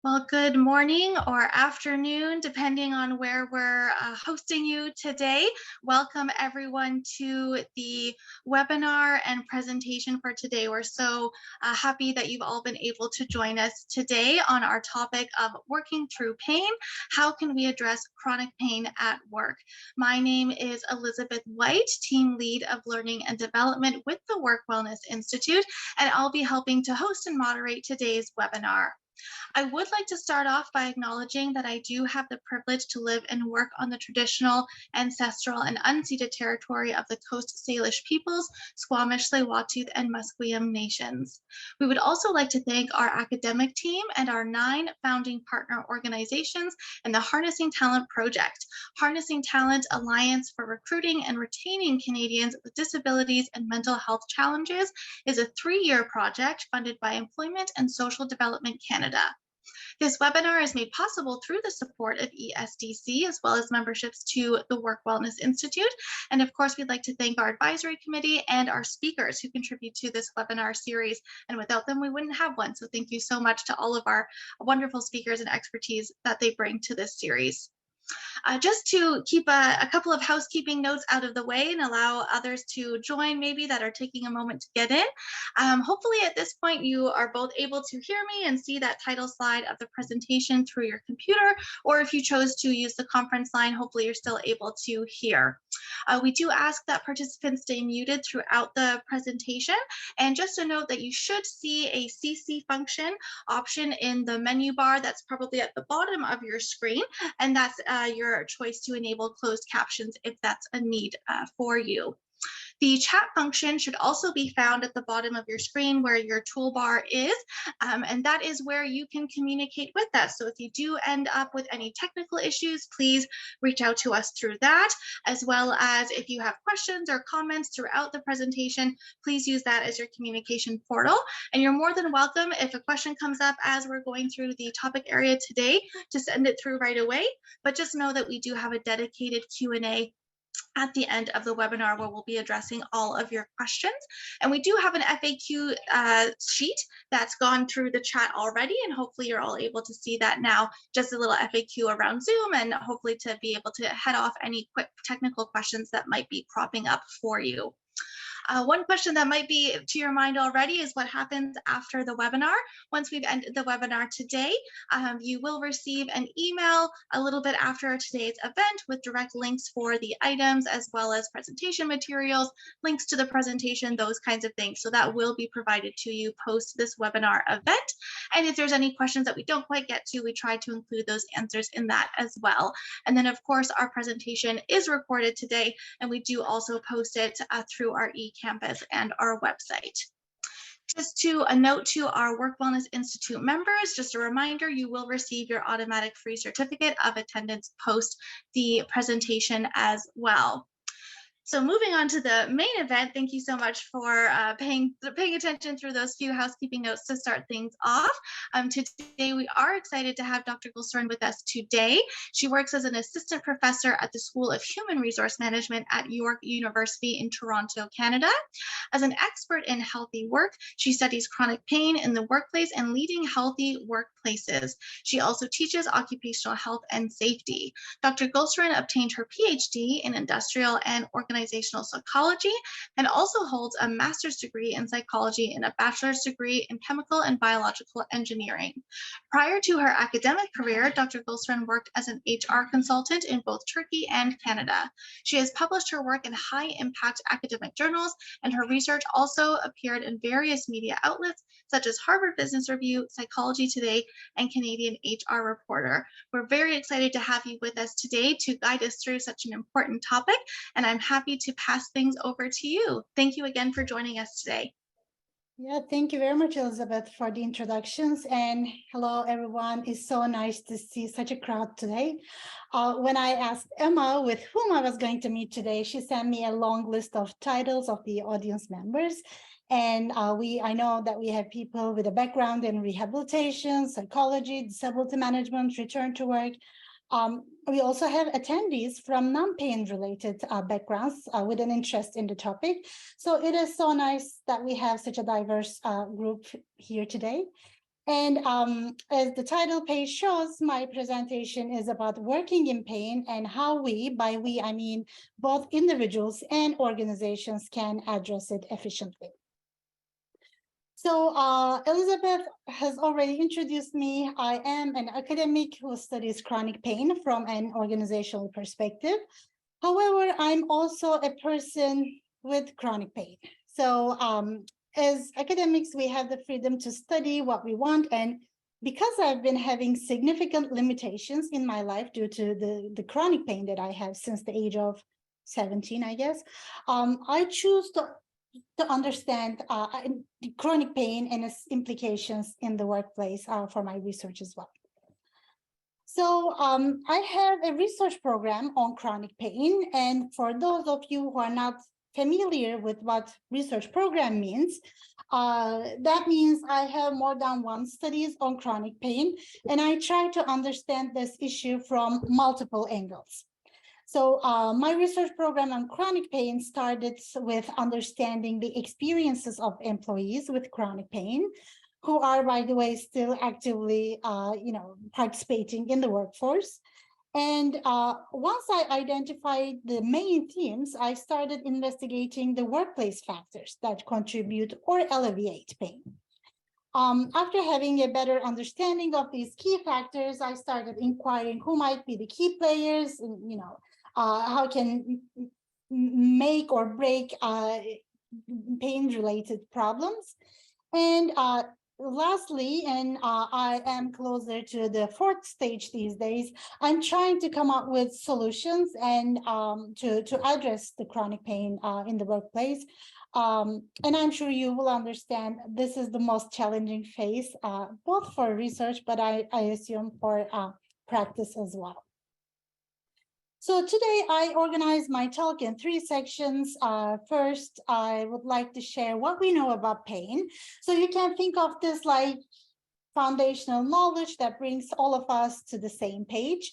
Well, good morning or afternoon, depending on where we're hosting you today. Welcome everyone to the webinar and presentation for today. We're so happy that you've all been able to join us today on our topic of working through pain. How can we address chronic pain at work? My name is Elizabeth White, Team Lead of Learning and Development with the Work Wellness Institute, and I'll be helping to host and moderate today's webinar. I would like to start off by acknowledging that I do have the privilege to live and work on the traditional, ancestral, and unceded territory of the Coast Salish peoples, Squamish, Tsleil-Waututh, and Musqueam nations. We would also like to thank our academic team and our 9 founding partner organizations in the Harnessing Talent Project. Harnessing Talent Alliance for Recruiting and Retaining Canadians with Disabilities and Mental Health Challenges is a 3-year project funded by Employment and Social Development Canada. This webinar is made possible through the support of ESDC, as well as memberships to the Work Wellness Institute. And of course, we'd like to thank our advisory committee and our speakers who contribute to this webinar series. And without them, we wouldn't have one. So thank you so much to all of our wonderful speakers and expertise that they bring to this series. Just to keep a couple of housekeeping notes out of the way and allow others to join maybe that are taking a moment to get in. Hopefully at this point you are both able to hear me and see that title slide of the presentation through your computer, or if you chose to use the conference line, hopefully you're still able to hear. We do ask that participants stay muted throughout the presentation, and just a note that you should see a CC function option in the menu bar that's probably at the bottom of your screen, and that's your choice to enable closed captions if that's a need for you. The chat function should also be found at the bottom of your screen where your toolbar is, and that is where you can communicate with us. So if you do end up with any technical issues, please reach out to us through that, as well as if you have questions or comments throughout the presentation, please use that as your communication portal. And you're more than welcome, if a question comes up as we're going through the topic area today, to send it through right away. But just know that we do have a dedicated Q&A at the end of the webinar where we'll be addressing all of your questions. And we do have an FAQ sheet that's gone through the chat already, and hopefully you're all able to see that now, just a little FAQ around Zoom, and hopefully to be able to head off any quick technical questions that might be cropping up for you. One question that might be to your mind already is what happens after the webinar. Once we've ended the webinar today, you will receive an email a little bit after today's event with direct links for the items, as well as presentation materials, links to the presentation, those kinds of things. So that will be provided to you post this webinar event. And if there's any questions that we don't quite get to, we try to include those answers in that as well. And then of course, our presentation is recorded today, and we do also post it through our eCampus and our website. Just a note to our Work Wellness Institute members, just a reminder, you will receive your automatic free certificate of attendance post the presentation as well. So moving on to the main event, thank you so much for paying attention through those few housekeeping notes to start things off. Today, we are excited to have Dr. Gulseren with us today. She works as an assistant professor at the School of Human Resource Management at York University in Toronto, Canada. As an expert in healthy work, she studies chronic pain in the workplace and leading healthy workplaces. She also teaches occupational health and safety. Dr. Gulseren obtained her PhD in industrial and organizational psychology, and also holds a master's degree in psychology and a bachelor's degree in chemical and biological engineering. Prior to her academic career, Dr. Gulseren worked as an HR consultant in both Turkey and Canada. She has published her work in high-impact academic journals, and her research also appeared in various media outlets such as Harvard Business Review, Psychology Today, and Canadian HR Reporter. We're very excited to have you with us today to guide us through such an important topic, and I'm happy to pass things over to you. Thank you again for joining us today. Yeah, thank you very much, Elizabeth, for the introductions. And hello, everyone. It's so nice to see such a crowd today. When I asked Emma with whom I was going to meet today, she sent me a long list of titles of the audience members. And I know that we have people with a background in rehabilitation, psychology, disability management, return to work. We also have attendees from non-pain related backgrounds with an interest in the topic. So it is so nice that we have such a diverse group here today. And as the title page shows, my presentation is about working in pain and how we, by we, I mean both individuals and organizations, can address it efficiently. So Elizabeth has already introduced me. I am an academic who studies chronic pain from an organizational perspective. However, I'm also a person with chronic pain. So as academics, we have the freedom to study what we want. And because I've been having significant limitations in my life due to the chronic pain that I have since the age of 17, I guess, I choose to understand chronic pain and its implications in the workplace for my research as well. So I have a research program on chronic pain. And for those of you who are not familiar with what research program means, that means I have more than one studies on chronic pain, and I try to understand this issue from multiple angles. So my research program on chronic pain started with understanding the experiences of employees with chronic pain, who are, by the way, still actively, participating in the workforce. And once I identified the main themes, I started investigating the workplace factors that contribute or alleviate pain. After having a better understanding of these key factors, I started inquiring who might be the key players, and, how can make or break pain-related problems. And lastly, and I am closer to the fourth stage these days, I'm trying to come up with solutions and to address the chronic pain in the workplace. And I'm sure you will understand this is the most challenging phase, both for research, but I assume for practice as well. So today I organized my talk in three sections. First, I would like to share what we know about pain. So you can think of this like foundational knowledge that brings all of us to the same page.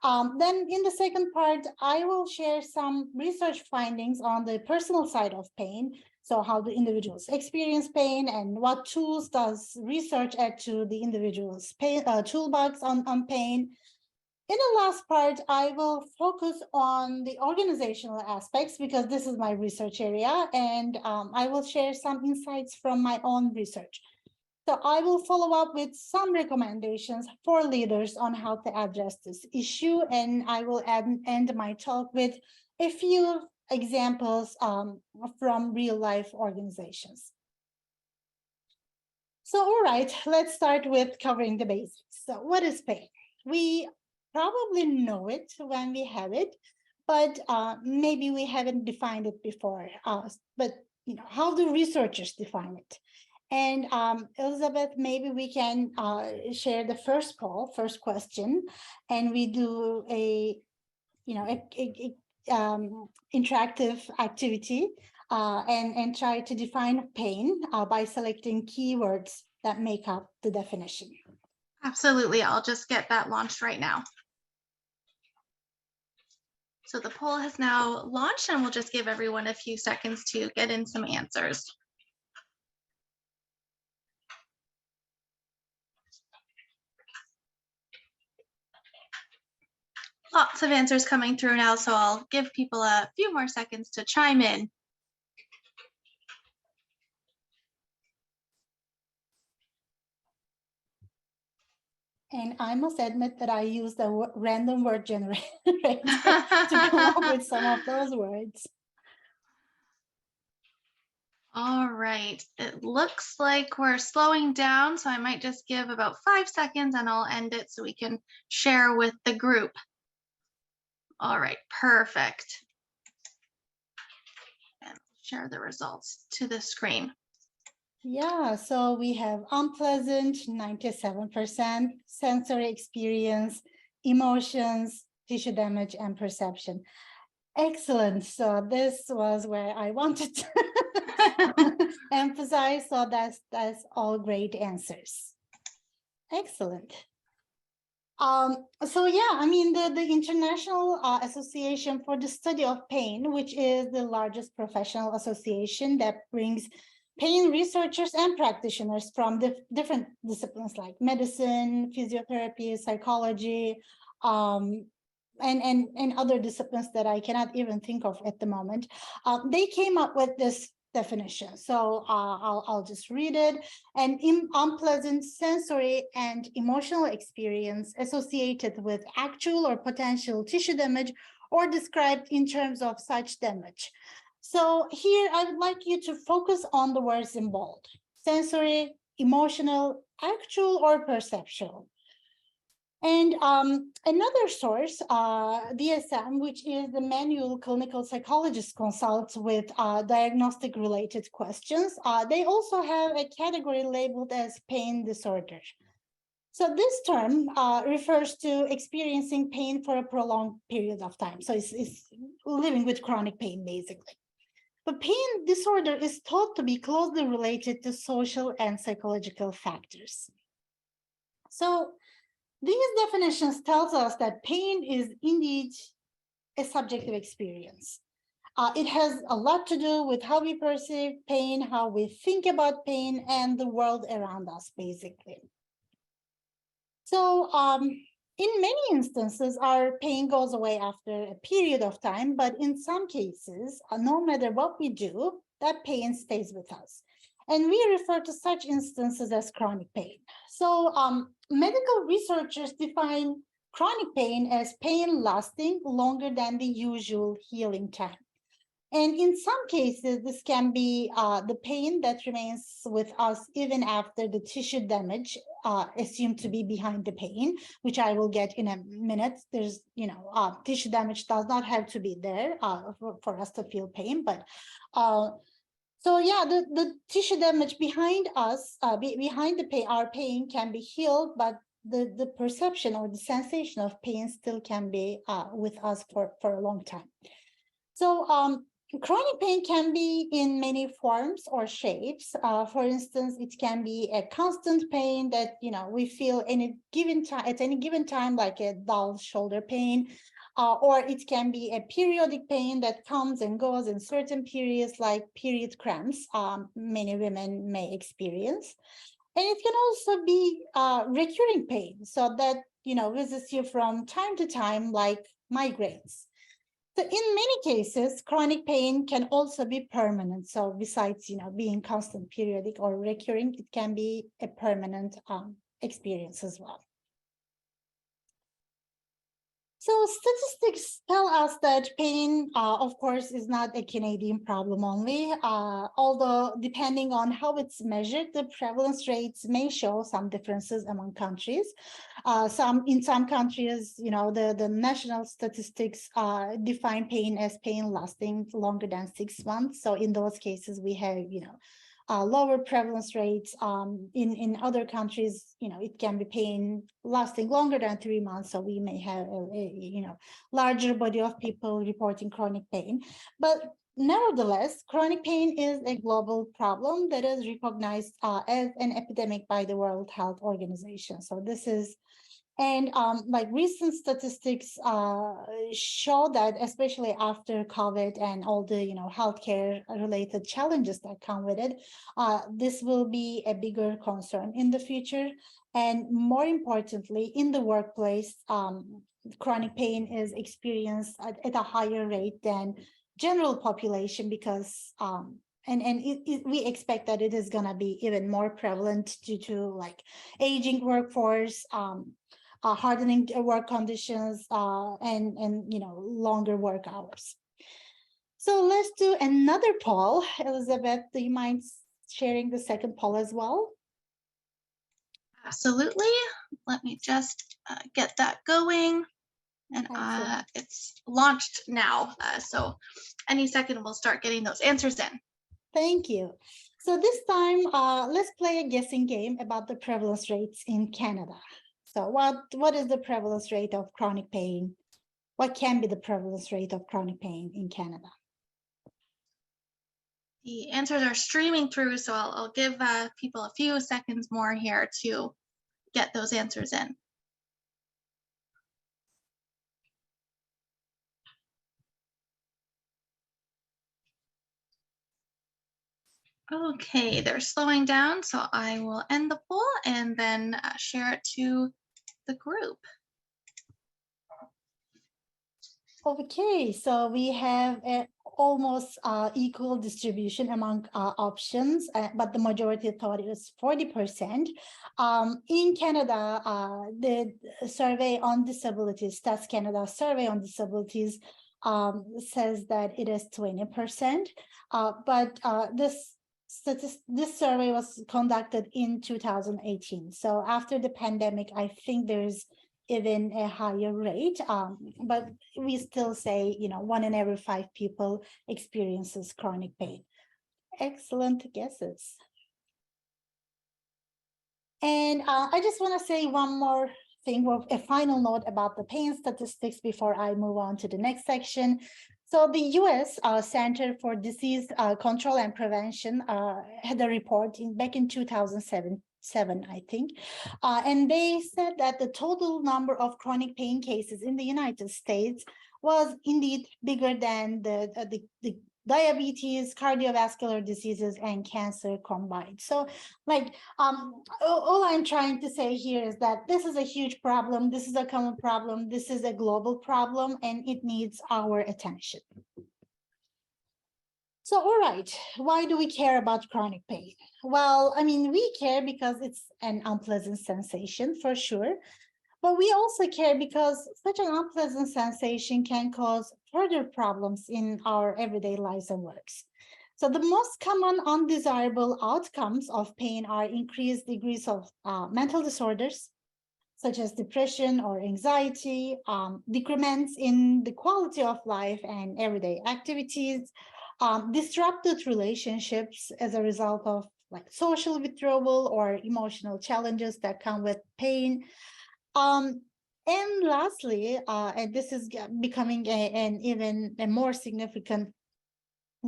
Then in the second part, I will share some research findings on the personal side of pain. So how do individuals experience pain and what tools does research add to the individual's pain, toolbox on pain. In the last part, I will focus on the organizational aspects because this is my research area, and I will share some insights from my own research. So I will follow up with some recommendations for leaders on how to address this issue, and I will end my talk with a few examples from real-life organizations. So, all right, let's start with covering the basics. So what is pain? We probably know it when we have it, but maybe we haven't defined it before. But how do researchers define it? And Elizabeth, maybe we can share the first question, and we do a interactive activity and try to define pain by selecting keywords that make up the definition. Absolutely. I'll just get that launched right now. So the poll has now launched, and we'll just give everyone a few seconds to get in some answers. Lots of answers coming through now, so I'll give people a few more seconds to chime in. And I must admit that I used a random word generator to come up with some of those words. All right, it looks like we're slowing down, so I might just give about 5 seconds and I'll end it so we can share with the group. All right, perfect. And share the results to the screen. Yeah, so we have unpleasant, 97%, sensory experience, emotions, tissue damage, and perception. Excellent. So this was where I wanted to emphasize. So that's all great answers. Excellent. So yeah, I mean, the International Association for the Study of Pain, which is the largest professional association that brings pain researchers and practitioners from different disciplines like medicine, physiotherapy, psychology, and other disciplines that I cannot even think of at the moment. They came up with this definition. So I'll just read it. An unpleasant sensory and emotional experience associated with actual or potential tissue damage or described in terms of such damage. So here I would like you to focus on the words in bold: sensory, emotional, actual, or perceptual. And another source, DSM, which is the manual clinical psychologist consults with diagnostic related questions. They also have a category labeled as pain disorder. So this term refers to experiencing pain for a prolonged period of time. So it's living with chronic pain, basically. But pain disorder is thought to be closely related to social and psychological factors. So these definitions tells us that pain is indeed a subjective experience. It has a lot to do with how we perceive pain, how we think about pain, and the world around us, basically. So in many instances, our pain goes away after a period of time, but in some cases, no matter what we do, that pain stays with us. And we refer to such instances as chronic pain. So medical researchers define chronic pain as pain lasting longer than the usual healing time. And in some cases, this can be the pain that remains with us even after the tissue damage assumed to be behind the pain, which I will get in a minute. There's, tissue damage does not have to be there for us to feel pain, but so yeah, the tissue damage behind us, behind the pain, our pain can be healed, but the perception or the sensation of pain still can be with us for a long time. So chronic pain can be in many forms or shapes. For instance, it can be a constant pain that we feel at any given time, like a dull shoulder pain. Or it can be a periodic pain that comes and goes in certain periods, like period cramps, many women may experience. And it can also be recurring pain, so that, visits you from time to time, like migraines. So in many cases, chronic pain can also be permanent. So besides, being constant, periodic, or recurring, it can be a permanent experience as well. So statistics tell us that pain, of course, is not a Canadian problem only, although depending on how it's measured, the prevalence rates may show some differences among countries. In some countries, the national statistics define pain as pain lasting longer than 6 months. So in those cases, we have, lower prevalence rates. In other countries, it can be pain lasting longer than 3 months. So we may have a larger body of people reporting chronic pain. But nevertheless, chronic pain is a global problem that is recognized as an epidemic by the World Health Organization. So this is, and like recent statistics show that, especially after COVID and all the healthcare related challenges that come with it, this will be a bigger concern in the future. And more importantly, in the workplace, chronic pain is experienced at a higher rate than general population, because we expect that it is going to be even more prevalent due to like aging workforce, hardening work conditions, and longer work hours. So let's do another poll. Elizabeth, do you mind sharing the second poll as well? Absolutely. Let me just get that going. And it's launched now. So any second we'll start getting those answers in. Thank you. So this time, let's play a guessing game about the prevalence rates in Canada. So what is the prevalence rate of chronic pain? What can be the prevalence rate of chronic pain in Canada? The answers are streaming through, so I'll give people a few seconds more here to get those answers in. Okay, they're slowing down, so I will end the poll and then share it to the group. Okay, so we have a almost equal distribution among options, but the majority thought it was 40%. In Canada, the survey on disabilities, Stats Canada survey on disabilities says that it is 20%, but this survey was conducted in 2018. So after the pandemic, I think there's even a higher rate, but we still say, 1 in every 5 people experiences chronic pain. Excellent guesses. And I just want to say one more thing, or a final note about the pain statistics before I move on to the next section. So the US Center for Disease Control and Prevention had a report back in 2007, I think. And they said that the total number of chronic pain cases in the United States was indeed bigger than the diabetes, cardiovascular diseases, and cancer combined. So all I'm trying to say here is that this is a huge problem. This is a common problem. This is a global problem, and it needs our attention. So, all right, why do we care about chronic pain? Well, we care because it's an unpleasant sensation for sure, but we also care because such an unpleasant sensation can cause further problems in our everyday lives and works. So the most common undesirable outcomes of pain are increased degrees of mental disorders, such as depression or anxiety, decrements in the quality of life and everyday activities, disrupted relationships as a result of social withdrawal or emotional challenges that come with pain. And lastly, and this is becoming an even a more significant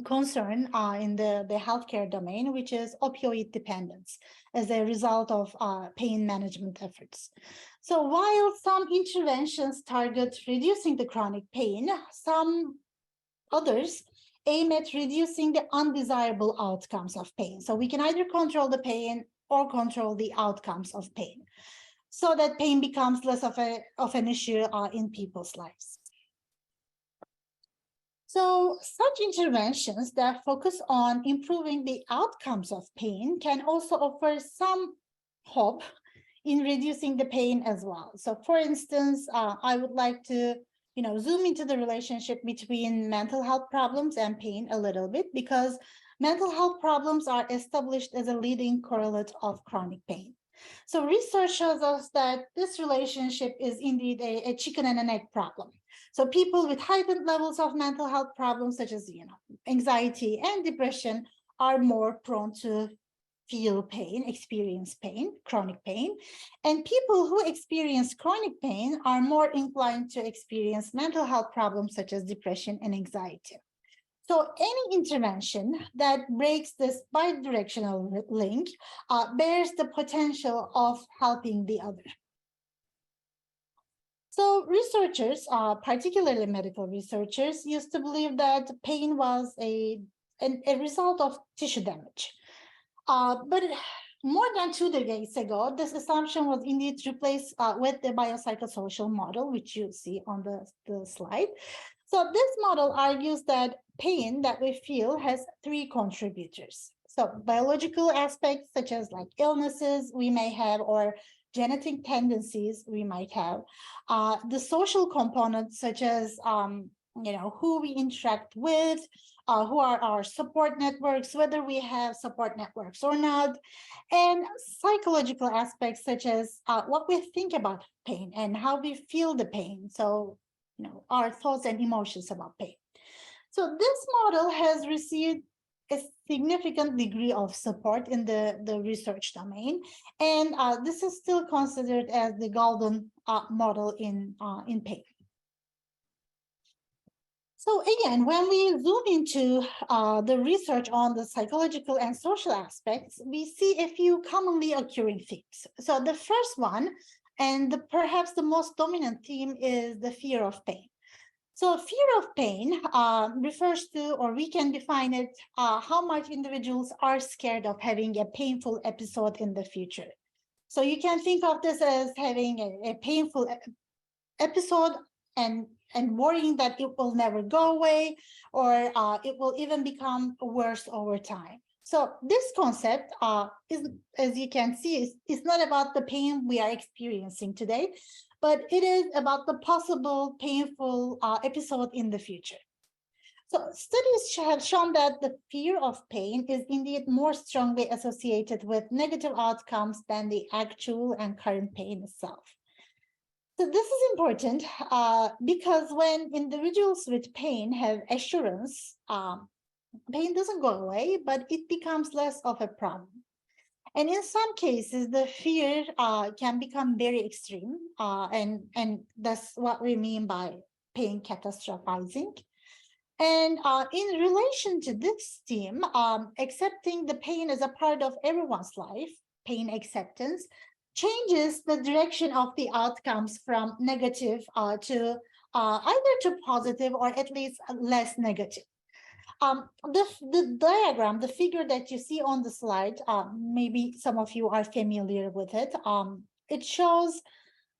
concern in the healthcare domain, which is opioid dependence as a result of pain management efforts. So while some interventions target reducing the chronic pain, some others aim at reducing the undesirable outcomes of pain. So we can either control the pain or control the outcomes of pain, so that pain becomes less of an issue in people's lives. So such interventions that focus on improving the outcomes of pain can also offer some hope in reducing the pain as well. So for instance, I would like to zoom into the relationship between mental health problems and pain a little bit, because mental health problems are established as a leading correlate of chronic pain. So research shows us that this relationship is indeed a chicken and an egg problem. So people with heightened levels of mental health problems, such as anxiety and depression, are more prone to feel pain, experience pain, chronic pain. And people who experience chronic pain are more inclined to experience mental health problems such as depression and anxiety. So any intervention that breaks this bidirectional link bears the potential of helping the other. So researchers, particularly medical researchers, used to believe that pain was a result of tissue damage. But more than 2 decades ago, this assumption was indeed replaced with the biopsychosocial model, which you see on the slide. So this model argues that pain that we feel has 3 contributors. So biological aspects, such as illnesses we may have, or genetic tendencies we might have, the social components, such as who we interact with, who are our support networks, whether we have support networks or not, and psychological aspects, such as what we think about pain and how we feel the pain. So, our thoughts and emotions about pain. So this model has received a significant degree of support in the research domain, and this is still considered as the golden model in pain. So again, when we zoom into the research on the psychological and social aspects, we see a few commonly occurring themes. So the first one, and perhaps the most dominant theme, is the fear of pain. So fear of pain refers to, or we can define it, how much individuals are scared of having a painful episode in the future. So you can think of this as having a painful episode and worrying that it will never go away, or it will even become worse over time. So this concept is, as you can see, is not about the pain we are experiencing today, but it is about the possible painful episode in the future. So studies have shown that the fear of pain is indeed more strongly associated with negative outcomes than the actual and current pain itself. So this is important because when individuals with pain have assurance, pain doesn't go away, but it becomes less of a problem. And in some cases, the fear can become very extreme, and that's what we mean by pain catastrophizing. And in relation to this theme, accepting the pain as a part of everyone's life, pain acceptance, changes the direction of the outcomes from negative to either to positive or at least less negative. The diagram, the figure that you see on the slide, maybe some of you are familiar with it. It shows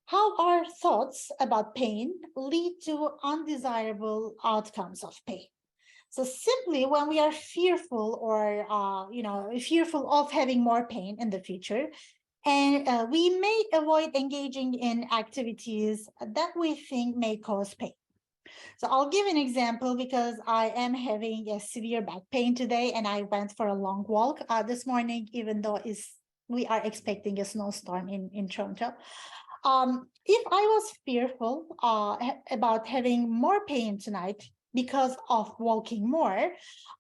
how our thoughts about pain lead to undesirable outcomes of pain. So simply when we are fearful or, fearful of having more pain in the future, and we may avoid engaging in activities that we think may cause pain. So I'll give an example because I am having a severe back pain today and I went for a long walk this morning, even though we are expecting a snowstorm in Toronto. If I was fearful about having more pain tonight because of walking more,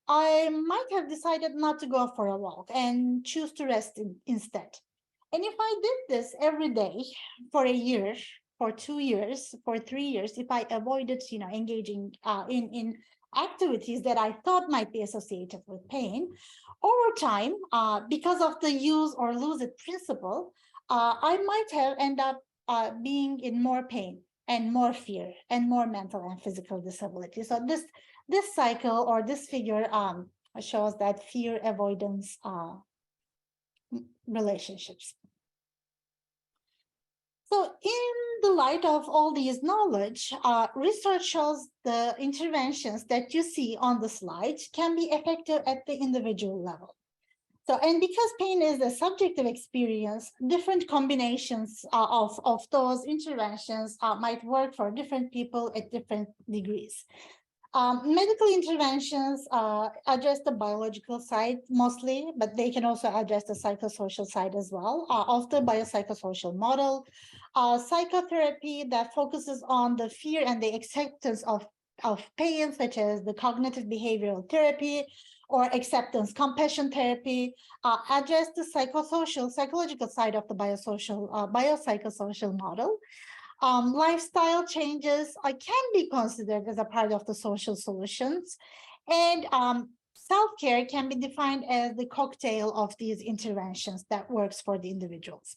I might have decided not to go for a walk and choose to rest instead. And if I did this every day for a year, for 2 years, for 3 years, if I avoided, engaging in activities that I thought might be associated with pain, over time, because of the use or lose it principle, I might have end up being in more pain and more fear and more mental and physical disability. So this cycle or this figure shows that fear avoidance relationships. So in the light of all these knowledge, research shows the interventions that you see on the slide can be effective at the individual level. So, and because pain is a subjective experience, different combinations of those interventions might work for different people at different degrees. Medical interventions address the biological side mostly, but they can also address the psychosocial side as well of the biopsychosocial model. Psychotherapy that focuses on the fear and the acceptance of pain, such as the cognitive behavioral therapy or acceptance compassion therapy, address the psychological side of the biopsychosocial model. Lifestyle changes can be considered as a part of the social solutions, and self-care can be defined as the cocktail of these interventions that works for the individuals.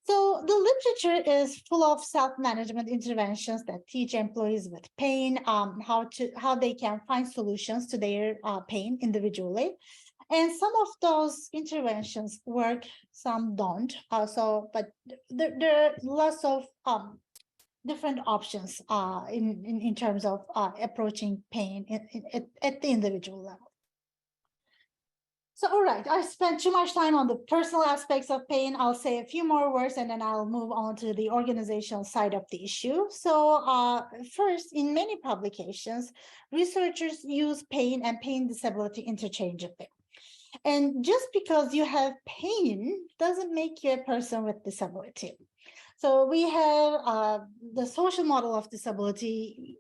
So the literature is full of self-management interventions that teach employees with pain how they can find solutions to their pain individually. And some of those interventions work, some don't. But there are lots of different options in terms of approaching pain at the individual level. So, all right, I spent too much time on the personal aspects of pain. I'll say a few more words and then I'll move on to the organizational side of the issue. So first, in many publications, researchers use pain and pain disability interchangeably. And just because you have pain doesn't make you a person with disability. So we have the social model of disability,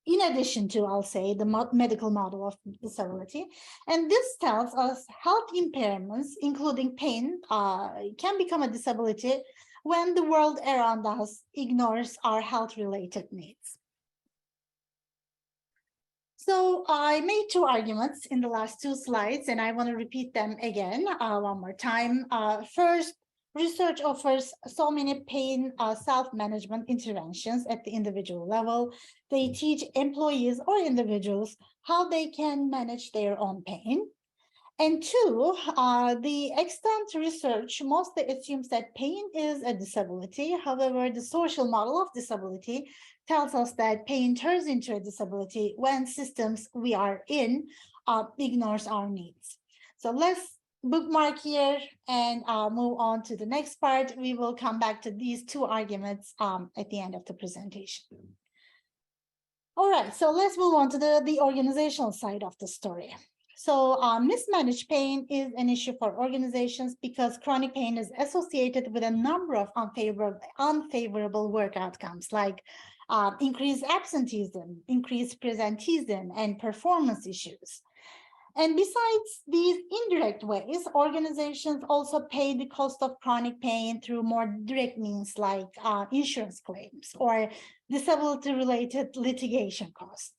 in addition to, I'll say, the medical model of disability. And this tells us health impairments, including pain, can become a disability when the world around us ignores our health-related needs. So I made two arguments in the last two slides, and I want to repeat them again one more time. First, research offers so many pain self-management interventions at the individual level. They teach employees or individuals how they can manage their own pain. And two, the extant research mostly assumes that pain is a disability. However, the social model of disability tells us that pain turns into a disability when systems we are in ignores our needs. So let's bookmark here and move on to the next part. We will come back to these two arguments at the end of the presentation. All right, so let's move on to the organizational side of the story. So mismanaged pain is an issue for organizations because chronic pain is associated with a number of unfavorable work outcomes like increased absenteeism, increased presenteeism, and performance issues. And besides these indirect ways, organizations also pay the cost of chronic pain through more direct means like insurance claims or disability-related litigation costs.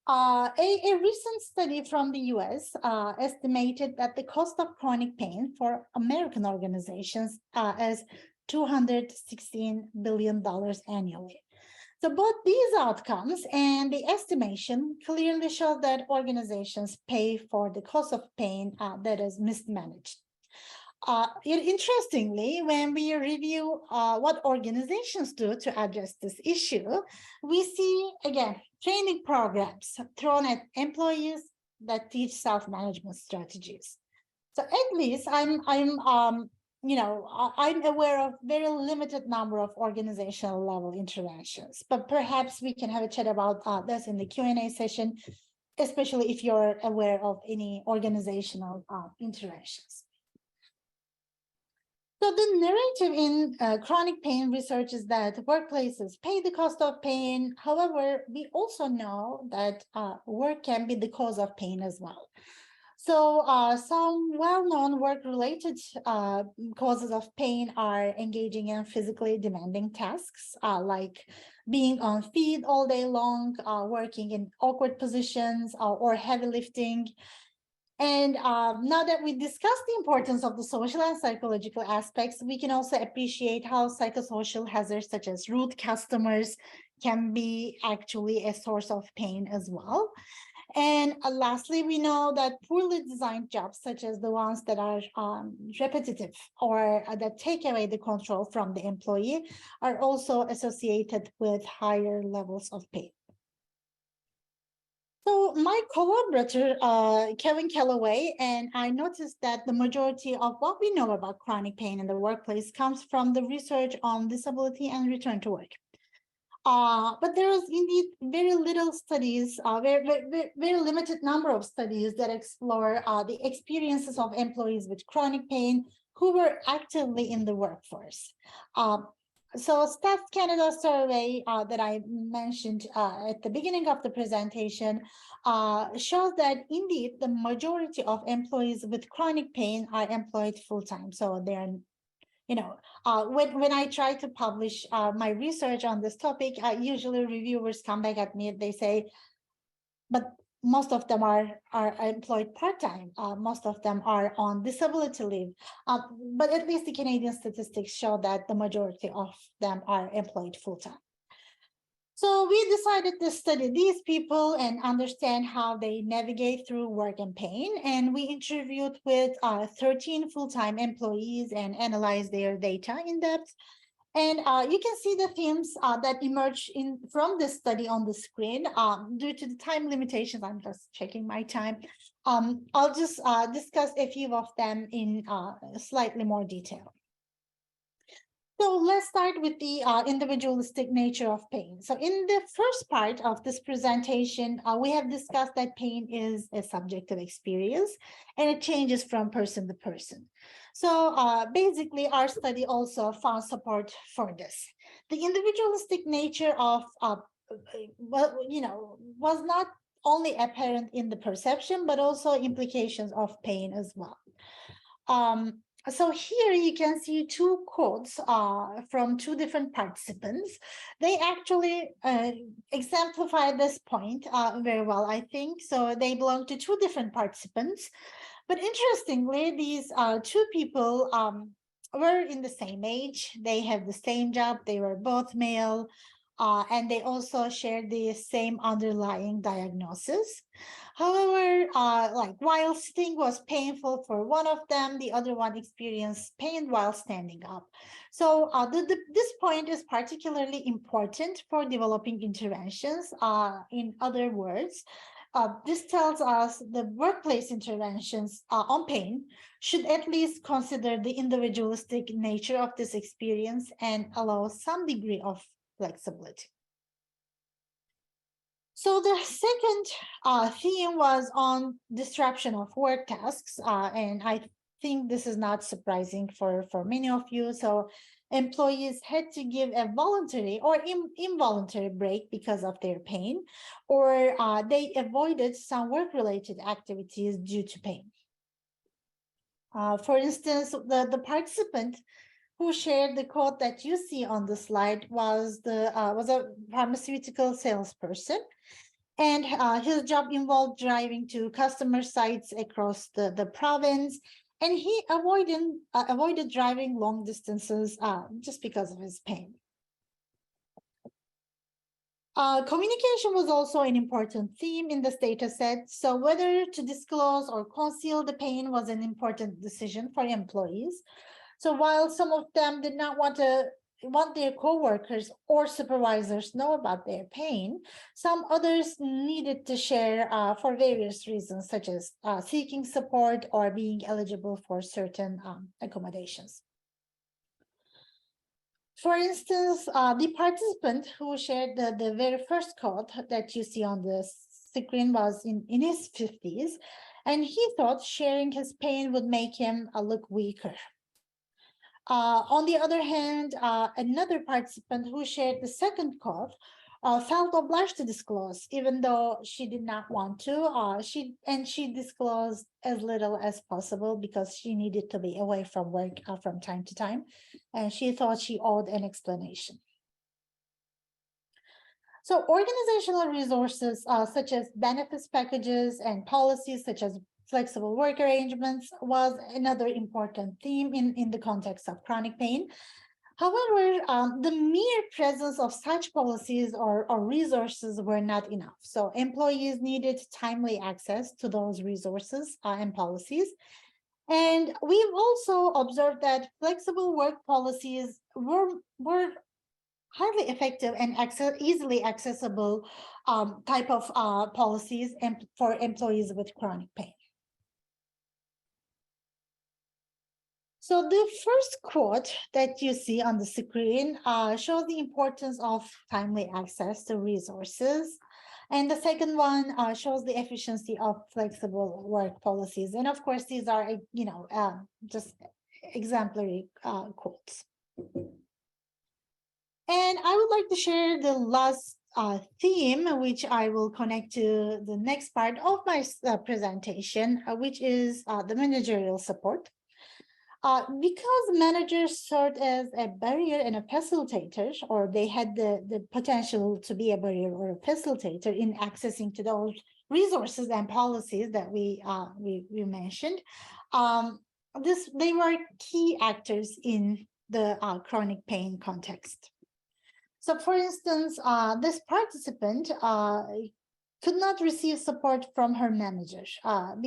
A recent study from the US estimated that the cost of chronic pain for American organizations is $216 billion annually. So both these outcomes and the estimation clearly show that organizations pay for the cost of pain that is mismanaged. Interestingly, when we review what organizations do to address this issue, we see, again, training programs thrown at employees that teach self-management strategies. So at least I'm aware of very limited number of organizational level interventions, but perhaps we can have a chat about this in the Q&A session, especially if you're aware of any organizational interventions. So the narrative in chronic pain research is that workplaces pay the cost of pain. However, we also know that work can be the cause of pain as well. So some well-known work-related causes of pain are engaging in physically demanding tasks, like being on feet all day long, working in awkward positions, or heavy lifting. And now that we discussed the importance of the social and psychological aspects, we can also appreciate how psychosocial hazards such as rude customers can be actually a source of pain as well. And lastly, we know that poorly designed jobs, such as the ones that are repetitive or that take away the control from the employee, are also associated with higher levels of pain. So my collaborator, Kevin Calloway, and I noticed that the majority of what we know about chronic pain in the workplace comes from the research on disability and return to work. But there is indeed very little studies, very limited number of studies that explore the experiences of employees with chronic pain who were actively in the workforce. So Stats Canada survey that I mentioned at the beginning of the presentation shows that indeed the majority of employees with chronic pain are employed full-time. So they're, when I try to publish my research on this topic, usually reviewers come back at me and they say, but most of them are employed part-time. Most of them are on disability leave. But at least the Canadian statistics show that the majority of them are employed full-time. So we decided to study these people and understand how they navigate through work and pain. And we interviewed with 13 full-time employees and analyzed their data in depth. And you can see the themes that emerge from this study on the screen. Due to the time limitations, I'm just checking my time. I'll just discuss a few of them in slightly more detail. So let's start with the individualistic nature of pain. So in the first part of this presentation, we have discussed that pain is a subjective experience and it changes from person to person. So basically, our study also found support for this. The individualistic nature of, was not only apparent in the perception, but also implications of pain as well. So here you can see two quotes from two different participants. They actually exemplify this point very well, I think. So they belong to two different participants. But interestingly, these two people were in the same age. They have the same job. They were both male. And they also shared the same underlying diagnosis. However, like while sitting was painful for one of them, the other one experienced pain while standing up. So this point is particularly important for developing interventions. In other words, this tells us the workplace interventions on pain should at least consider the individualistic nature of this experience and allow some degree of flexibility. So the second theme was on disruption of work tasks, and I think this is not surprising for many of you. So employees had to give a voluntary or involuntary break because of their pain, or they avoided some work-related activities due to pain. For instance, the participant who shared the quote that you see on the slide was a pharmaceutical salesperson, and his job involved driving to customer sites across the province, and he avoided driving long distances just because of his pain. Communication was also an important theme in this data set. So whether to disclose or conceal the pain was an important decision for employees. So while some of them did not want their coworkers or supervisors know about their pain, some others needed to share for various reasons, such as seeking support or being eligible for certain accommodations. For instance, the participant who shared the very first quote that you see on the screen was in his 50s, and he thought sharing his pain would make him look weaker. On the other hand, another participant who shared the second quote felt obliged to disclose, even though she did not want to. She disclosed as little as possible because she needed to be away from work from time to time, and she thought she owed an explanation. So organizational resources such as benefits packages and policies such as flexible work arrangements was another important theme in the context of chronic pain. However, the mere presence of such policies or resources were not enough. So employees needed timely access to those resources and policies. And we've also observed that flexible work policies were highly effective and easily accessible type of policies for employees with chronic pain. So the first quote that you see on the screen shows the importance of timely access to resources. And the second one shows the efficiency of flexible work policies. And of course, these are, just exemplary quotes. And I would like to share the last theme, which I will connect to the next part of my presentation, which is the managerial support. Because managers served as a barrier and a facilitator, or they had the potential to be a barrier or a facilitator in accessing to those resources and policies that we mentioned, they were key actors in the chronic pain context. So, for instance, this participant could not receive support from her manager and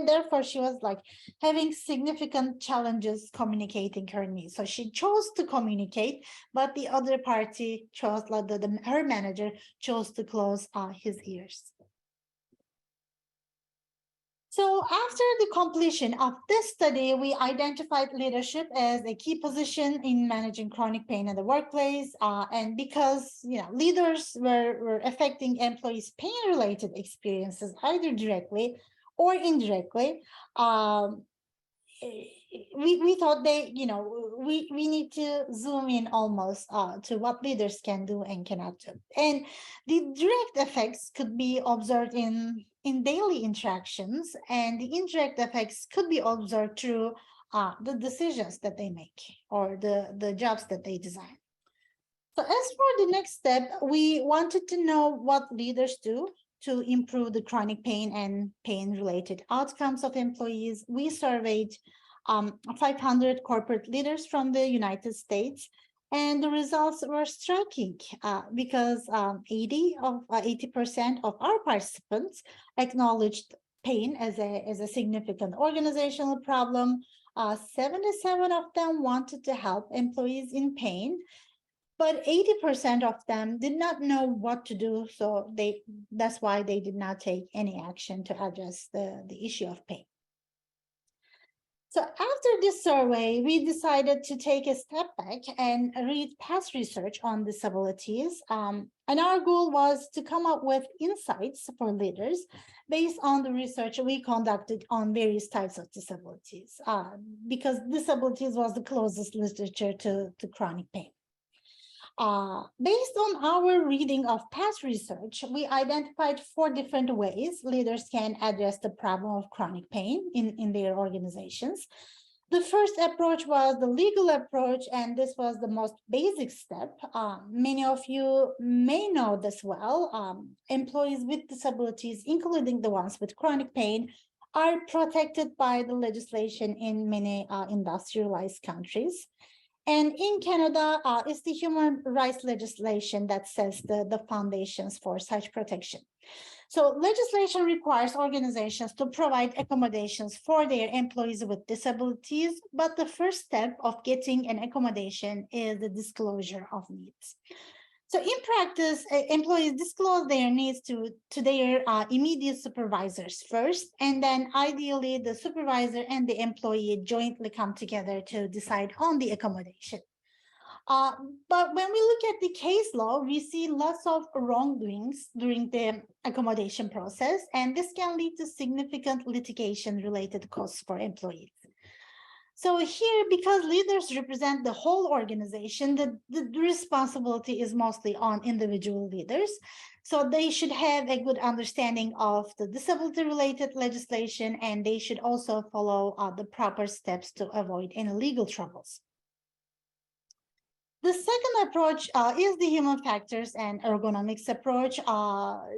therefore she was like having significant challenges communicating her needs. So she chose to communicate, but the other party chose, like her manager chose to close his ears. So after the completion of this study, we identified leadership as a key position in managing chronic pain in the workplace. And because leaders were affecting employees' pain-related experiences either directly or indirectly, we thought we need to zoom in almost to what leaders can do and cannot do. And the direct effects could be observed in daily interactions, and the indirect effects could be observed through the decisions that they make or the jobs that they design. So as for the next step, we wanted to know what leaders do to improve the chronic pain and pain-related outcomes of employees, we surveyed 500 corporate leaders from the United States, and the results were striking because 80% of our participants acknowledged pain as a significant organizational problem. 77 of them wanted to help employees in pain, but 80% of them did not know what to do. So that's why they did not take any action to address the issue of pain. So after this survey, we decided to take a step back and read past research on disabilities. And our goal was to come up with insights for leaders based on the research we conducted on various types of disabilities, because disabilities was the closest literature to chronic pain. Based on our reading of past research, we identified 4 different ways leaders can address the problem of chronic pain in their organizations. The first approach was the legal approach, and this was the most basic step. Many of you may know this well. Employees with disabilities, including the ones with chronic pain, are protected by the legislation in many industrialized countries. And in Canada, it's the human rights legislation that sets the foundations for such protection. So legislation requires organizations to provide accommodations for their employees with disabilities, but the first step of getting an accommodation is the disclosure of needs. So in practice, employees disclose their needs to their immediate supervisors first, and then ideally the supervisor and the employee jointly come together to decide on the accommodation. But when we look at the case law, we see lots of wrongdoings during the accommodation process, and this can lead to significant litigation-related costs for employees. So here, because leaders represent the whole organization, the responsibility is mostly on individual leaders. So they should have a good understanding of the disability-related legislation, and they should also follow the proper steps to avoid any legal troubles. The second approach is the human factors and ergonomics approach.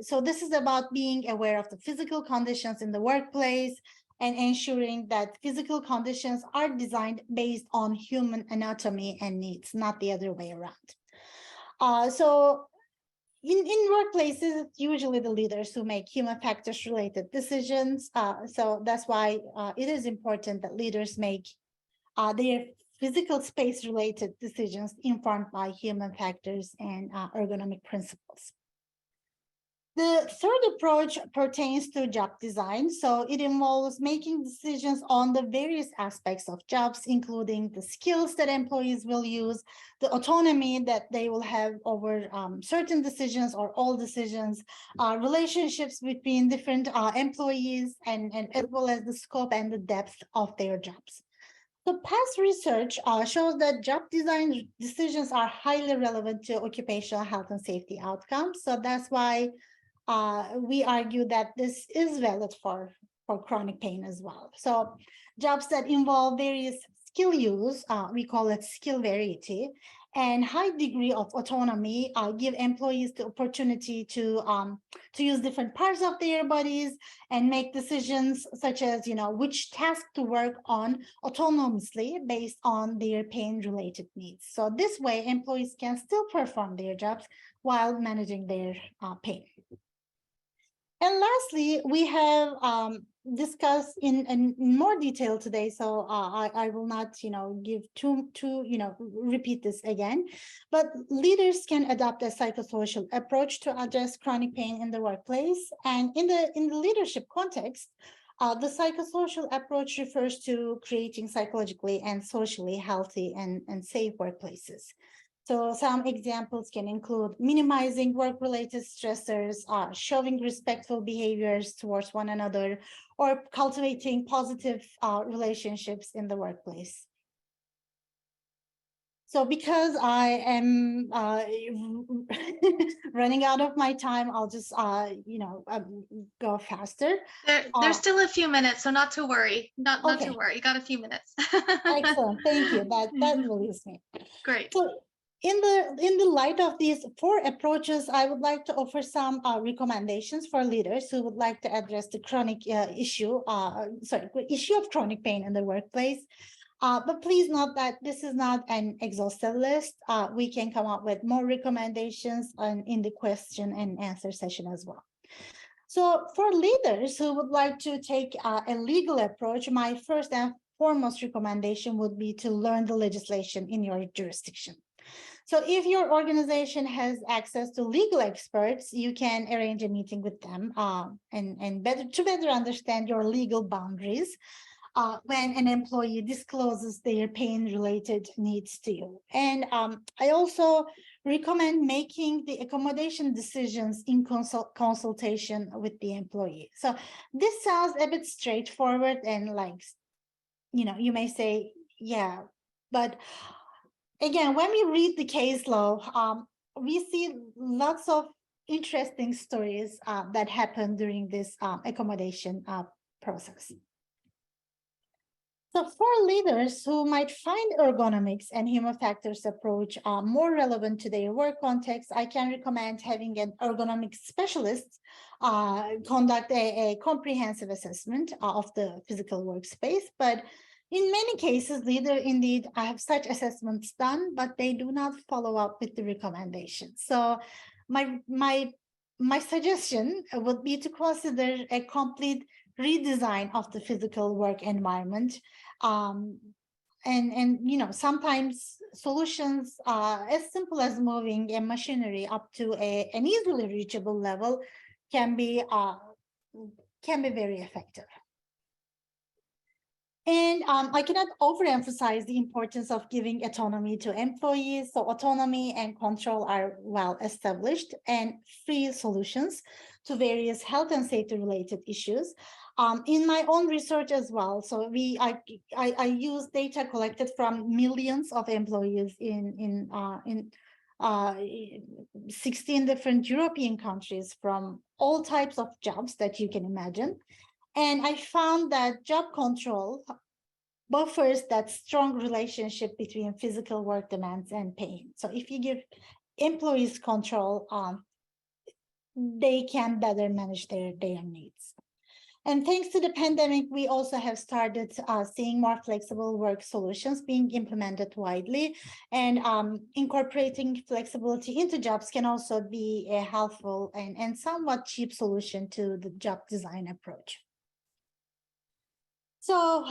So this is about being aware of the physical conditions in the workplace and ensuring that physical conditions are designed based on human anatomy and needs, not the other way around. So in workplaces, it's usually the leaders who make human factors related decisions. So that's why it is important that leaders make their physical space related decisions informed by human factors and ergonomic principles. The third approach pertains to job design. So it involves making decisions on the various aspects of jobs, including the skills that employees will use, the autonomy that they will have over certain decisions or all decisions, relationships between different employees, and as well as the scope and the depth of their jobs. So past research shows that job design decisions are highly relevant to occupational health and safety outcomes. So that's why we argue that this is valid for chronic pain as well. So jobs that involve various skill use, we call it skill variety, and high degree of autonomy give employees the opportunity to use different parts of their bodies and make decisions such as, which task to work on autonomously based on their pain-related needs. So this way, employees can still perform their jobs while managing their pain. And lastly, we have discussed in more detail today, so I will not, give repeat this again. But leaders can adopt a psychosocial approach to address chronic pain in the workplace, and in the leadership context, the psychosocial approach refers to creating psychologically and socially healthy and safe workplaces. So some examples can include minimizing work-related stressors, showing respectful behaviors towards one another, or cultivating positive relationships in the workplace. So because I am running out of my time, I'll just, go faster. There's still a few minutes, so not to worry. Not to worry. You got a few minutes. Excellent. Thank you. That relieves me. Great. So In the light of these four approaches, I would like to offer some recommendations for leaders who would like to address the chronic issue of chronic pain in the workplace. But please note that this is not an exhaustive list. We can come up with more recommendations in the question and answer session as well. So for leaders who would like to take a legal approach, my first and foremost recommendation would be to learn the legislation in your jurisdiction. So if your organization has access to legal experts, you can arrange a meeting with them and better understand your legal boundaries when an employee discloses their pain-related needs to you. And I also recommend making the accommodation decisions in consultation with the employee. So this sounds a bit straightforward and like, you may say, yeah, but again, when we read the case law, we see lots of interesting stories that happen during this accommodation process. So for leaders who might find ergonomics and human factors approach more relevant to their work context, I can recommend having an ergonomics specialist conduct a comprehensive assessment of the physical workspace. But in many cases, leaders indeed have such assessments done, but they do not follow up with the recommendations. So my suggestion would be to consider a complete redesign of the physical work environment. Sometimes solutions as simple as moving a machinery up to an easily reachable level can be very effective. And I cannot overemphasize the importance of giving autonomy to employees. So autonomy and control are well established and free solutions to various health and safety related issues. In my own research as well, so I use data collected from millions of employees in 16 different European countries from all types of jobs that you can imagine. And I found that job control buffers that strong relationship between physical work demands and pain. So if you give employees control, they can better manage their needs. And thanks to the pandemic, we also have started seeing more flexible work solutions being implemented widely, and incorporating flexibility into jobs can also be a helpful and somewhat cheap solution to the job design approach. So,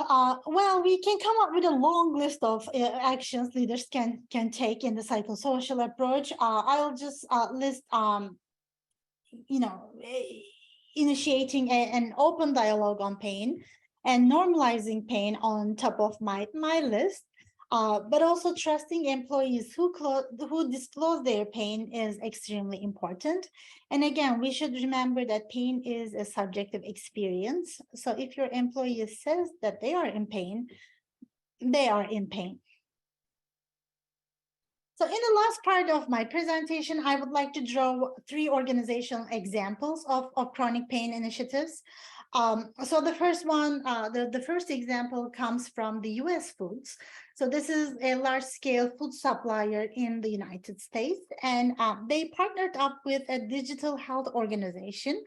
well, we can come up with a long list of actions leaders can take in the psychosocial approach. I'll just list, initiating an open dialogue on pain and normalizing pain on top of my list. But also trusting employees who disclose their pain is extremely important. And again, we should remember that pain is a subjective experience. So if your employee says that they are in pain, they are in pain. So in the last part of my presentation, I would like to draw 3 organizational examples of chronic pain initiatives. So the first one, the first example comes from the US Foods. So this is a large-scale food supplier in the United States, and they partnered up with a digital health organization,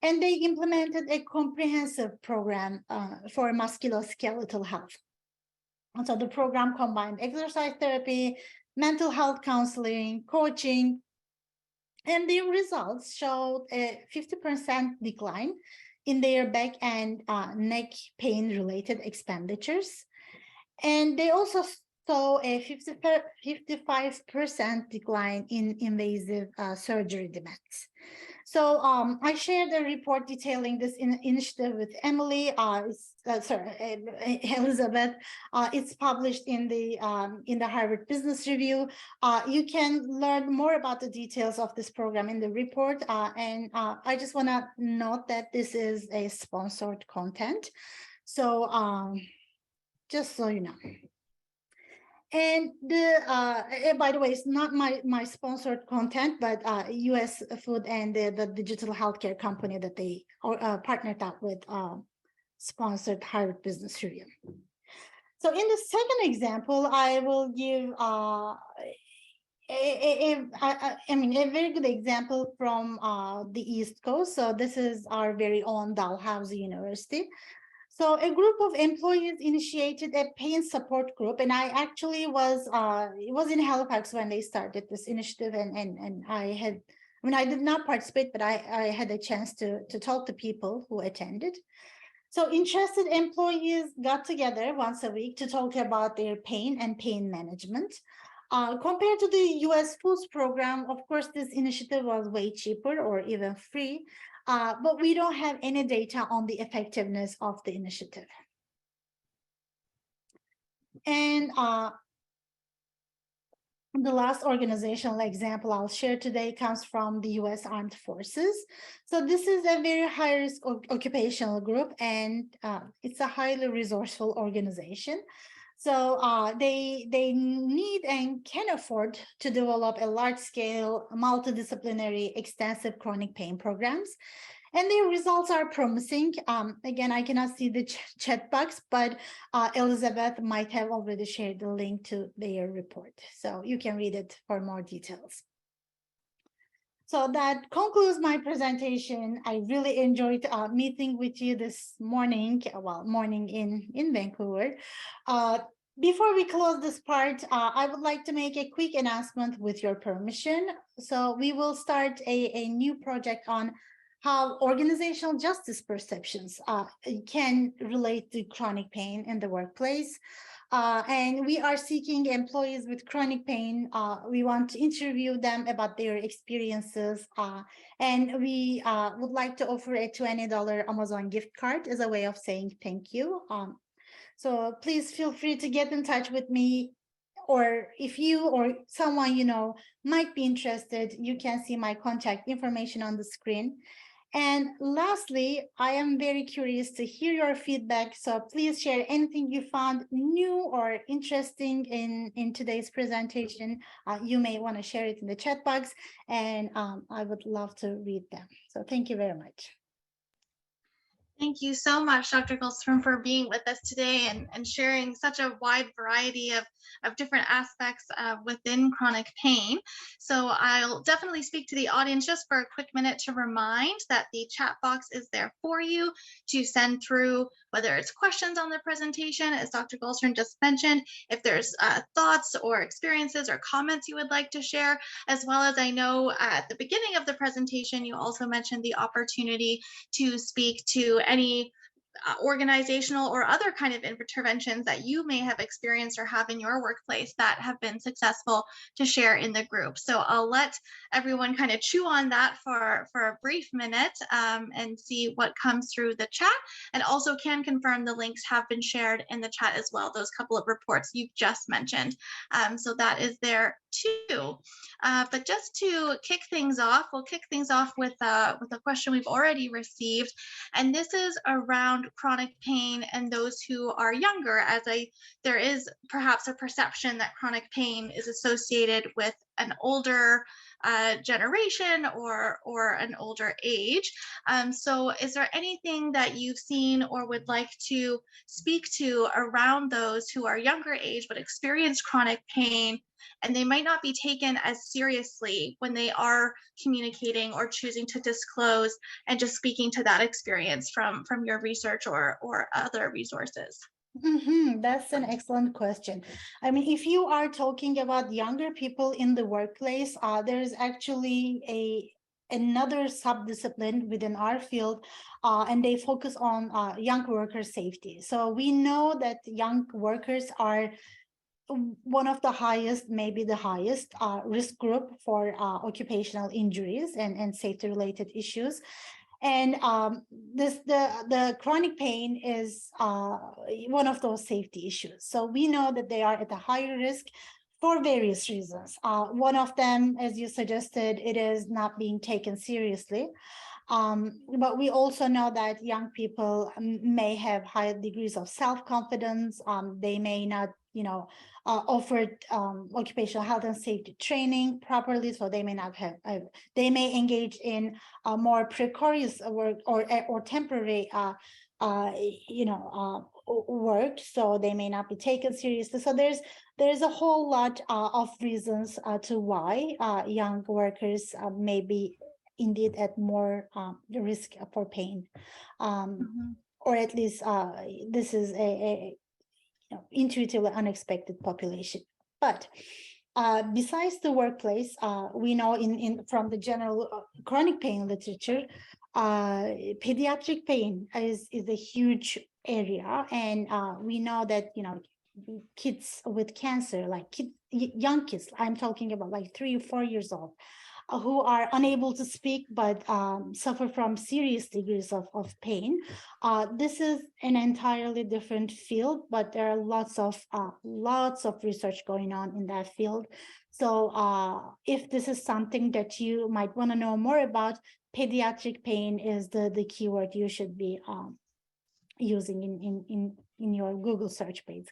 and they implemented a comprehensive program for musculoskeletal health. And so the program combined exercise therapy, mental health counseling, coaching, and the results showed a 50% decline in their back and neck pain related expenditures. And they also saw a 55% decline in invasive surgery demands. So I shared a report detailing this initiative with Elizabeth. It's published in the Harvard Business Review. You can learn more about the details of this program in the report. And I just want to note that this is a sponsored content. So just so you know. And by the way, it's not my sponsored content, but US Food and the digital healthcare company that they partnered up with sponsored Harvard Business Review. So in the second example, I will give I mean, a very good example from the East Coast. So this is our very own Dalhousie University. So a group of employees initiated a pain support group, and I actually was it was in Halifax when they started this initiative, and I mean, I did not participate, but I had a chance to talk to people who attended. So interested employees got together once a week to talk about their pain and pain management. Compared to the US Foods program, of course, this initiative was way cheaper or even free, but we don't have any data on the effectiveness of the initiative. And the last organizational example I'll share today comes from the US Armed Forces. So this is a very high-risk occupational group, and it's a highly resourceful organization. So they need and can afford to develop a large-scale, multidisciplinary, extensive chronic pain programs. And their results are promising. Again, I cannot see the chat box, but Elizabeth might have already shared the link to their report. So you can read it for more details. So that concludes my presentation. I really enjoyed meeting with you this morning, well, morning in Vancouver. Before we close this part, I would like to make a quick announcement with your permission. So we will start a new project on how organizational justice perceptions can relate to chronic pain in the workplace. And we are seeking employees with chronic pain. We want to interview them about their experiences. And we would like to offer a $20 Amazon gift card as a way of saying thank you. So please feel free to get in touch with me, or if you or someone you know might be interested, you can see my contact information on the screen. And lastly, I am very curious to hear your feedback. So please share anything you found new or interesting in today's presentation. You may want to share it in the chat box, and I would love to read them. So thank you very much. Thank you so much, Dr. Gulseren, for being with us today and sharing such a wide variety of different aspects within chronic pain. So I'll definitely speak to the audience just for a quick minute to remind that the chat box is there for you to send through, whether it's questions on the presentation, as Dr. Gulseren just mentioned, if there's thoughts or experiences or comments you would like to share, as well as I know at the beginning of the presentation, you also mentioned the opportunity to speak to any organizational or other kind of interventions that you may have experienced or have in your workplace that have been successful to share in the group. So I'll let everyone kind of chew on that for a brief minute and see what comes through the chat, and also can confirm the links have been shared in the chat as well, those couple of reports you've just mentioned. So that is there too. But just to kick things off, we'll kick things off with a question we've already received, and this is around chronic pain and those who are younger, as there is perhaps a perception that chronic pain is associated with an older generation or an older age. So is there anything that you've seen or would like to speak to around those who are younger age but experience chronic pain, and they might not be taken as seriously when they are communicating or choosing to disclose, and just speaking to that experience from your research or other resources? That's an excellent question. I mean, if you are talking about younger people in the workplace, there is actually another subdiscipline within our field, and they focus on young worker safety. So we know that young workers are one of the highest, maybe the highest risk group for occupational injuries and safety related issues. And the chronic pain is one of those safety issues. So we know that they are at a higher risk for various reasons. One of them, as you suggested, it is not being taken seriously. But we also know that young people may have high degrees of self-confidence. They may not, offered occupational health and safety training properly, so they may not have. They may engage in more precarious work or temporary work, so they may not be taken seriously. So there's a whole lot of reasons to why young workers may be indeed at more risk for pain, Mhm. or at least this is a intuitively unexpected population. But besides the workplace, we know in from the general chronic pain literature, pediatric pain is a huge area, and we know that kids with cancer, like young kids, I'm talking about like 3 or 4 years old, who are unable to speak but suffer from serious degrees of pain. This is an entirely different field, but there are lots of research going on in that field. So if this is something that you might want to know more about, pediatric pain is the keyword you should be using in your Google search page.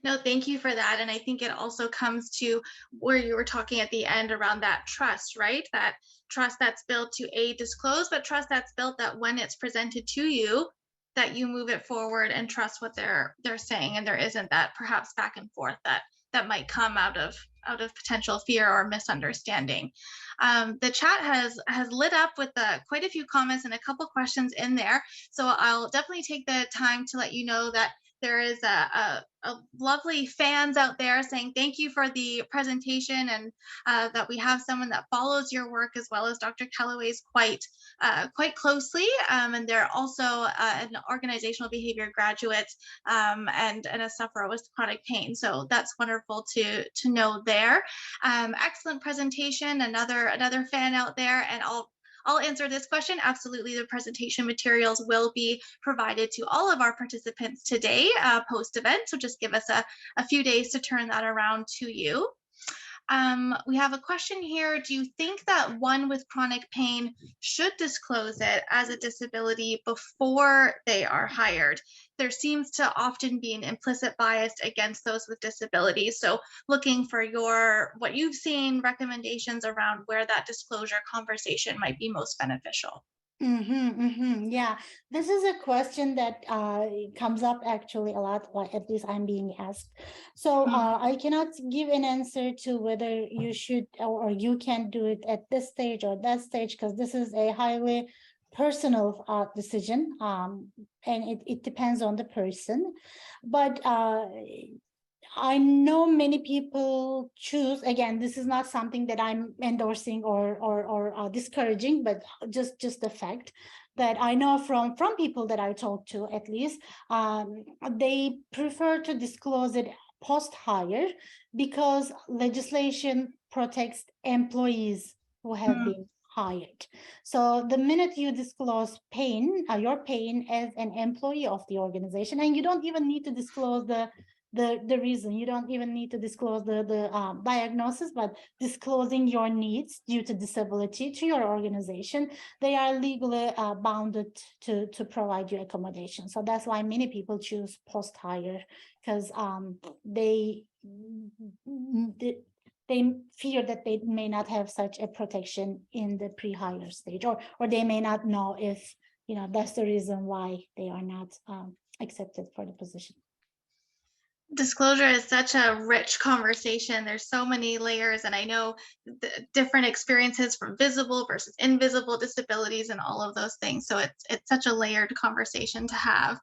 No, thank you for that. And I think it also comes to where you were talking at the end around that trust, right? That trust that's built to disclose, but trust that's built that when it's presented to you, that you move it forward and trust what they're saying, and there isn't that perhaps back and forth that might come out of potential fear or misunderstanding. The chat has lit up with quite a few comments and a couple questions in there, so I'll definitely take the time to let you know that there is a lovely fans out there saying thank you for the presentation, and that we have someone that follows your work as well as Dr. Calloway's quite closely, and they're also an organizational behavior graduate, and a sufferer with chronic pain. So that's wonderful to know there. Excellent presentation. Another fan out there, and I'll answer this question. Absolutely, the presentation materials will be provided to all of our participants today post-event, so just give us a few days to turn that around to you. We have a question here. Do you think that one with chronic pain should disclose it as a disability before they are hired? There seems to often be an implicit bias against those with disabilities. So looking for what you've seen, recommendations around where that disclosure conversation might be most beneficial. Yeah, this is a question that comes up actually a lot, or at least I'm being asked. So I cannot give an answer to whether you should or you can do it at this stage or that stage, because this is a highly personal decision, and it depends on the person. But I know many people choose, again, this is not something that I'm endorsing or discouraging, but just the fact that I know from people that I talk to, at least, they prefer to disclose it post-hire because legislation protects employees who have been hired. So the minute you disclose your pain as an employee of the organization, and you don't even need to disclose the reason, you don't even need to disclose the diagnosis, but disclosing your needs due to disability to your organization, they are legally bounded to provide you accommodation. So that's why many people choose post-hire, because they fear that they may not have such a protection in the pre-hire stage, or they may not know if that's the reason why they are not accepted for the position. Disclosure is such a rich conversation. There's so many layers, and I know the different experiences from visible versus invisible disabilities and all of those things. So it's such a layered conversation to have.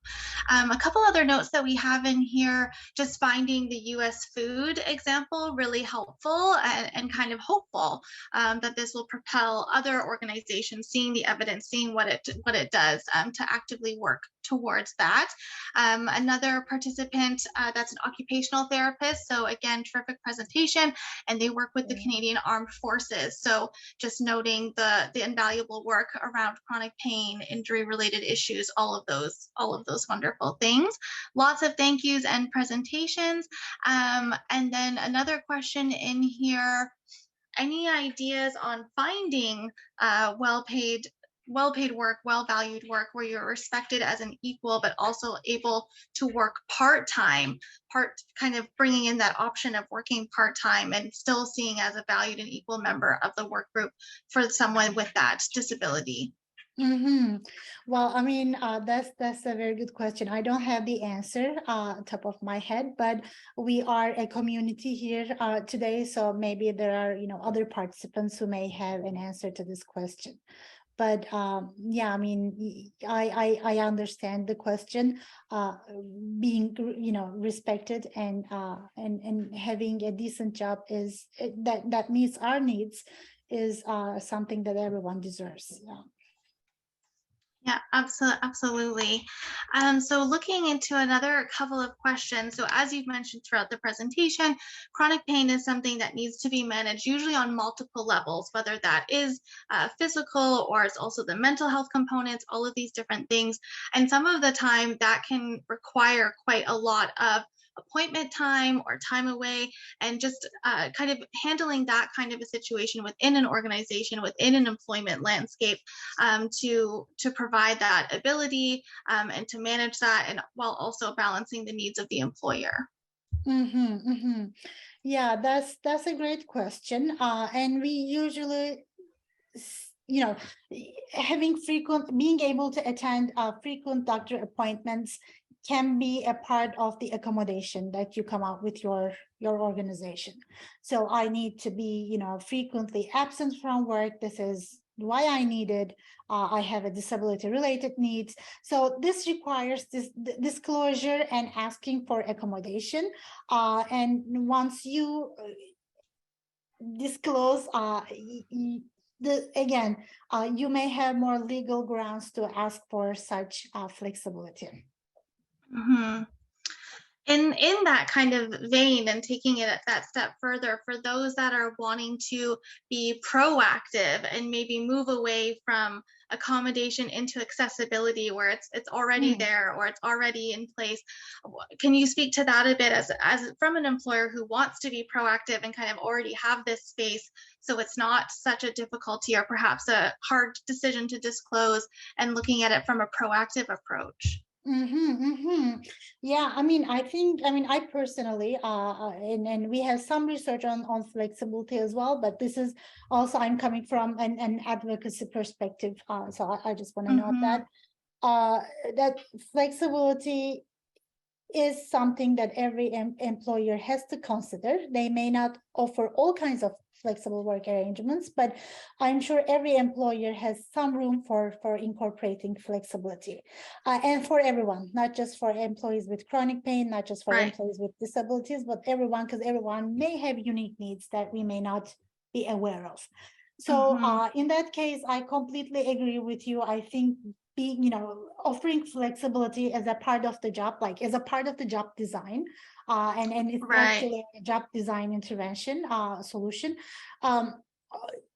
A couple other notes that we have in here, just finding the US food example really helpful and kind of hopeful that this will propel other organizations seeing the evidence, seeing what it does, to actively work towards that. Another participant that's an occupational therapist. So again, terrific presentation, and they work with the Canadian Armed Forces. So just noting the invaluable work around chronic pain, injury-related issues, all of those wonderful things. Lots of thank yous and presentations. And then another question in here, any ideas on finding well-paid work, well-valued work where you're respected as an equal, but also able to work part-time, kind of bringing in that option of working part-time and still seeing as a valued and equal member of the work group for someone with that disability? Mm-hmm. Well, I mean, that's a very good question. I don't have the answer top of my head, but we are a community here today, so maybe there are other participants who may have an answer to this question. But yeah, I mean, I understand the question. Being respected and having a decent job is that meets our needs is something that everyone deserves. Yeah. Yeah, absolutely. So looking into another couple of questions. So as you've mentioned throughout the presentation, chronic pain is something that needs to be managed usually on multiple levels, whether that is physical or it's also the mental health components, all of these different things. And some of the time that can require quite a lot of appointment time or time away, and just kind of handling that kind of a situation within an organization, within an employment landscape, to provide that ability, and to manage that, and while also balancing the needs of the employer. Mm-hmm, mm-hmm. Yeah, that's a great question. And we usually, you know, being able to attend frequent doctor appointments can be a part of the accommodation that you come up with your organization. So I need to be, frequently absent from work. This is why I need it. I have a disability related needs. So this requires this disclosure and asking for accommodation. And once you disclose, you may have more legal grounds to ask for such flexibility. Mm-hmm. In that kind of vein, and taking it that step further, for those that are wanting to be proactive and maybe move away from accommodation into accessibility, where it's already there or it's already in place, can you speak to that a bit, as from an employer who wants to be proactive and kind of already have this space, so it's not such a difficulty or perhaps a hard decision to disclose, and looking at it from a proactive approach? Mm-hmm, mm-hmm. Yeah, I mean, I personally, and we have some research on flexibility as well, but this is also, I'm coming from an advocacy perspective. So I just want to note Mm-hmm. that flexibility is something that every employer has to consider. They may not offer all kinds of flexible work arrangements, but I'm sure every employer has some room for incorporating flexibility, and for everyone, not just for employees with chronic pain, not just for Right. employees with disabilities, but everyone, because everyone may have unique needs that we may not be aware of. So Mm-hmm. in that case, I completely agree with you. I think being, offering flexibility as a part of the job, like as a part of the job design, and it's Right. actually a job design intervention solution. Um,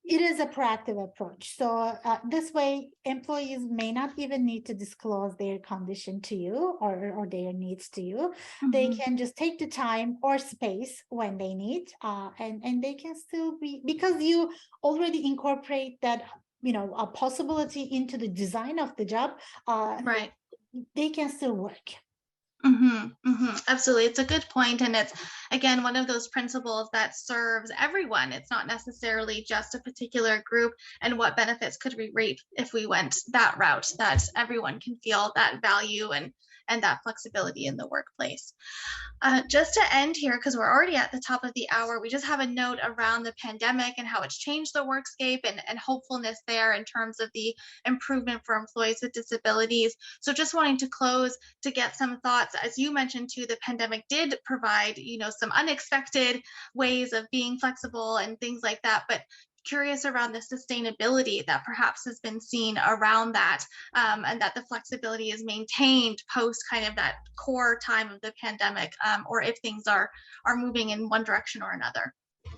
it is a proactive approach. So this way, employees may not even need to disclose their condition to you or their needs to you. They Mm-hmm. can just take the time or space when they need, and they can still be, because you already incorporate that, a possibility into the design of the job. Right. They can still work. Mm-hmm, mm-hmm. Absolutely. It's a good point. And it's, again, one of those principles that serves everyone. It's not necessarily just a particular group. And what benefits could we reap if we went that route, that everyone can feel that value and that flexibility in the workplace. Just to end here, because we're already at the top of the hour, we just have a note around the pandemic and how it's changed the workscape, and hopefulness there in terms of the improvement for employees with disabilities. So just wanting to close to get some thoughts, as you mentioned too, the pandemic did provide, some unexpected ways of being flexible and things like that, but curious around the sustainability that perhaps has been seen around that, and that the flexibility is maintained post kind of that core time of the pandemic, or if things are moving in one direction or another.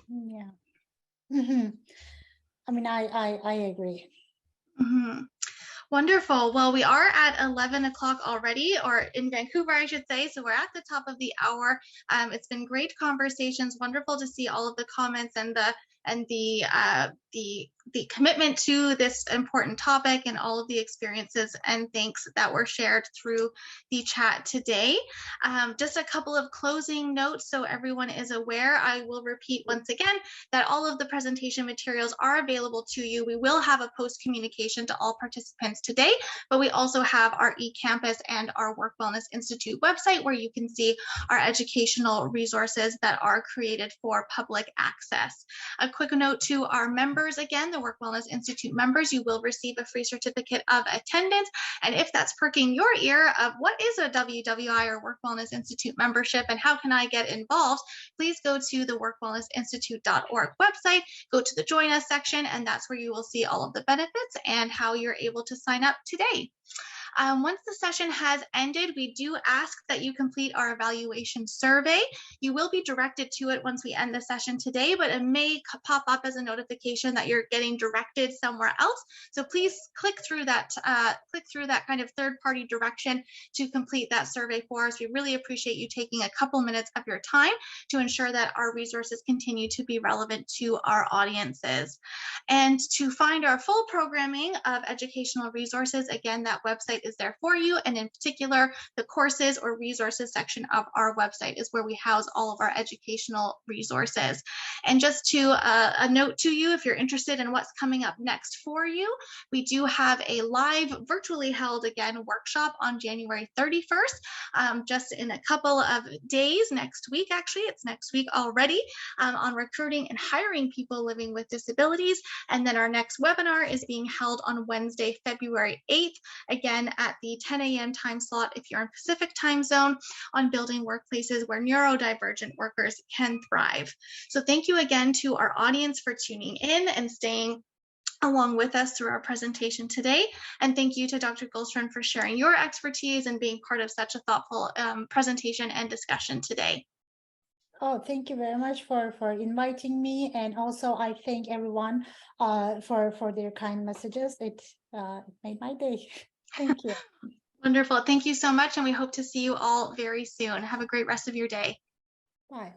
Yeah. Mm-hmm. I mean, I agree. Mm-hmm. Wonderful. Well, we are at 11 o'clock already, or in Vancouver, I should say. So we're at the top of the hour. It's been great conversations. Wonderful to see all of the comments and the and the commitment to this important topic and all of the experiences and thanks that were shared through the chat today. Just a couple of closing notes so everyone is aware. I will repeat once again that all of the presentation materials are available to you. We will have a post communication to all participants today, but we also have our eCampus and our Work Wellness Institute website where you can see our educational resources that are created for public access. A quick note to our members again, the Work Wellness Institute members, you will receive a free certificate of attendance. And if that's perking your ear of what is a WWI or Work Wellness Institute membership and how can I get involved, please go to the workwellnessinstitute.org website, go to the Join Us section, and that's where you will see all of the benefits and how you're able to sign up today. Once the session has ended, we do ask that you complete our evaluation survey. You will be directed to it once we end the session today, but it may pop up as a notification that you're getting directed somewhere else. So please click through that kind of third-party direction to complete that survey for us. We really appreciate you taking a couple minutes of your time to ensure that our resources continue to be relevant to our audiences. And to find our full programming of educational resources, again, that website is there for you, and in particular the courses or resources section of our website is where we house all of our educational resources. And just to a note to you, if you're interested in what's coming up next for you, we do have a live virtually held again workshop on January 31st, just in a couple of days, next week actually, it's next week already, on recruiting and hiring people living with disabilities. And then our next webinar is being held on Wednesday, February 8th, again at the 10 a.m. time slot if you're in Pacific time zone, on building workplaces where neurodivergent workers can thrive. So thank you again to our audience for tuning in and staying along with us through our presentation today. And thank you to Dr. Gulseren for sharing your expertise and being part of such a thoughtful presentation and discussion today. Oh, thank you very much for inviting me. And also I thank everyone for their kind messages. It made my day. Thank you. Wonderful. Thank you so much. And we hope to see you all very soon. Have a great rest of your day. Bye.